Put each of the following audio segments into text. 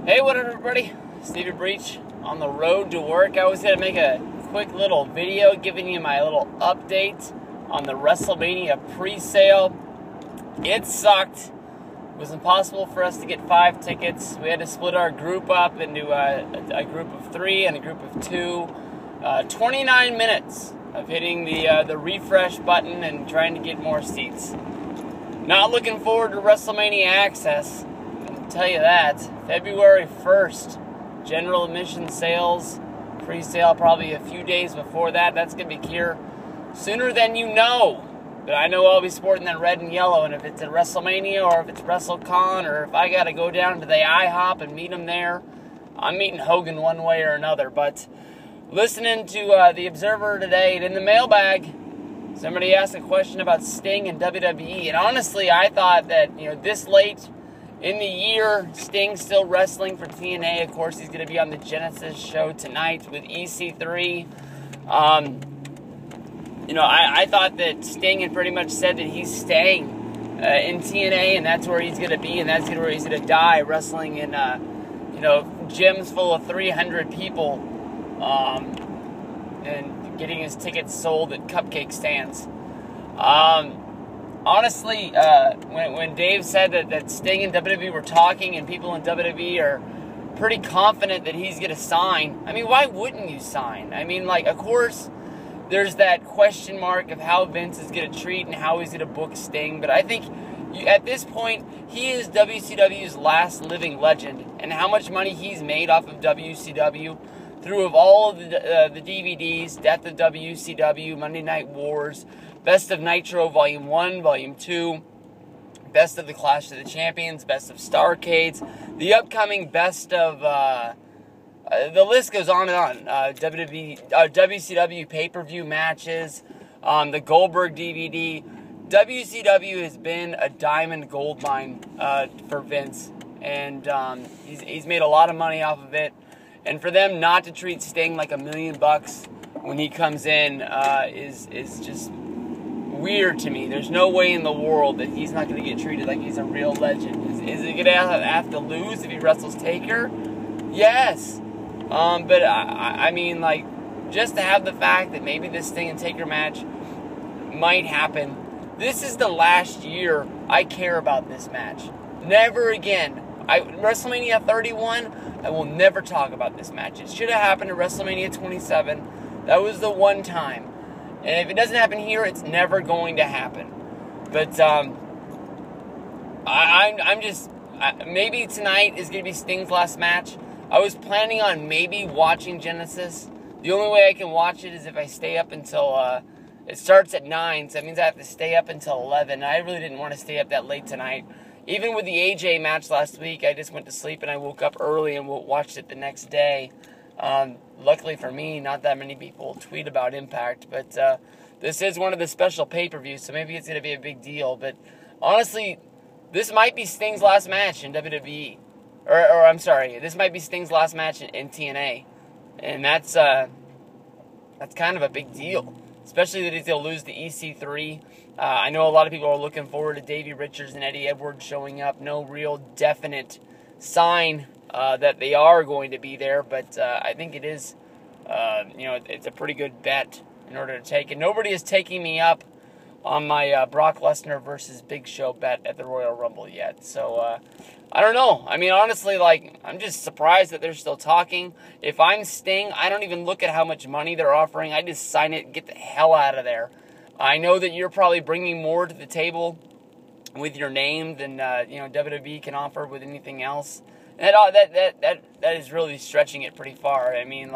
Hey, what up, everybody? Stevie Breach on the road to work. I was going to make a quick little video giving you my little update on the WrestleMania pre-sale. It sucked. It was impossible for us to get 5 tickets. We had to split our group up into a group of 3 and a group of 2. 29 minutes of hitting the refresh button and trying to get more seats. Not looking forward to WrestleMania Access. I'll tell you that. February 1st, general admission sales, pre-sale probably a few days before that. That's going to be here sooner than you know. But I know I'll be sporting that red and yellow, and if it's at WrestleMania or if it's WrestleCon or if I got to go down to the IHOP and meet him there, I'm meeting Hogan one way or another. But listening to The Observer today, and in the mailbag, somebody asked a question about Sting and WWE, and honestly, I thought that, this late in the year, Sting's still wrestling for TNA. Of course, he's going to be on the Genesis show tonight with EC3. I thought that Sting had pretty much said that he's staying in TNA, and that's where he's going to be, and that's where he's going to die, wrestling in, gyms full of 300 people, and getting his tickets sold at cupcake stands. Honestly, when Dave said that Sting and WWE were talking and people in WWE are pretty confident that he's going to sign, I mean, why wouldn't you sign? I mean, of course, there's that question mark of how Vince is going to treat and how he's going to book Sting, but I think at this point, he is WCW's last living legend, and how much money he's made off of WCW through of all of the DVDs, Death of WCW, Monday Night Wars, Best of Nitro Volume 1, Volume 2, Best of the Clash of the Champions, Best of Starrcades, the upcoming Best of, the list goes on and on, WCW pay-per-view matches, the Goldberg DVD. WCW has been a diamond gold mine for Vince, and he's made a lot of money off of it. And for them not to treat Sting like $1 million when he comes in is just weird to me. There's no way in the world that he's not going to get treated like he's a real legend. Is he going to have to lose if he wrestles Taker? Yes. But I mean, just to have the fact that maybe this Sting and Taker match might happen. This is the last year I care about this match. Never again. WrestleMania 31, I will never talk about this match. It should have happened at WrestleMania 27. That was the one time. And if it doesn't happen here, it's never going to happen. But I'm just... maybe tonight is going to be Sting's last match. I was planning on maybe watching Genesis. The only way I can watch it is if I stay up until... it starts at 9, so that means I have to stay up until 11. I really didn't want to stay up that late tonight. Even with the AJ match last week, I just went to sleep and I woke up early and watched it the next day. Luckily for me, not that many people tweet about Impact, but this is one of the special pay-per-views, so maybe it's going to be a big deal. But honestly, this might be Sting's last match in WWE. Or I'm sorry, this might be Sting's last match in TNA. And that's kind of a big deal. Especially that he's going to lose the EC3. I know a lot of people are looking forward to Davey Richards and Eddie Edwards showing up. No real definite sign that they are going to be there. But I think it is, it's a pretty good bet in order to take it. Nobody is taking me up on my Brock Lesnar versus Big Show bet at the Royal Rumble yet. So, I don't know. I mean, honestly, I'm just surprised that they're still talking. If I'm Sting, I don't even look at how much money they're offering. I just sign it and get the hell out of there. I know that you're probably bringing more to the table with your name than, WWE can offer with anything else. And that is really stretching it pretty far. I mean,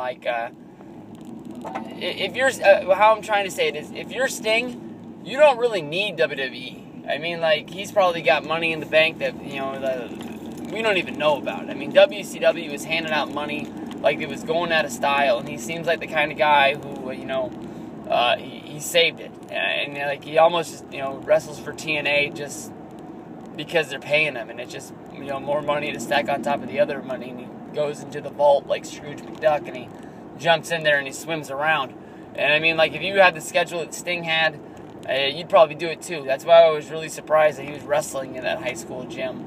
if you're, how I'm trying to say it is, if you're Sting, you don't really need WWE. I mean, he's probably got money in the bank that, we don't even know about. I mean, WCW is handing out money like it was going out of style, and he seems like the kind of guy who, he saved it. And, he almost, wrestles for TNA just because they're paying him, and it's just, more money to stack on top of the other money, and he goes into the vault like Scrooge McDuck, and he jumps in there and he swims around. And, I mean, if you had the schedule that Sting had, you'd probably do it too. That's why I was really surprised that he was wrestling in that high school gym.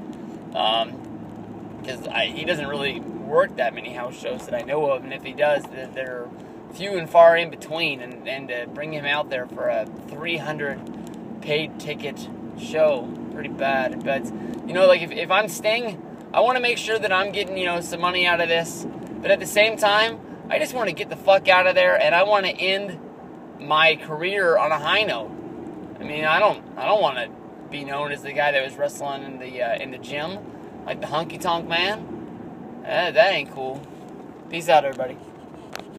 because he doesn't really work that many house shows that I know of, and if he does, they're few and far in between, and to bring him out there for a 300 paid ticket show, pretty bad. But, you know, like, if I'm Sting, I want to make sure that I'm getting, you know, some money out of this, but at the same time, I just want to get the fuck out of there, and I want to end my career on a high note. I mean, I don't want to be known as the guy that was wrestling in the gym, like the honky tonk man. That ain't cool. Peace out, everybody.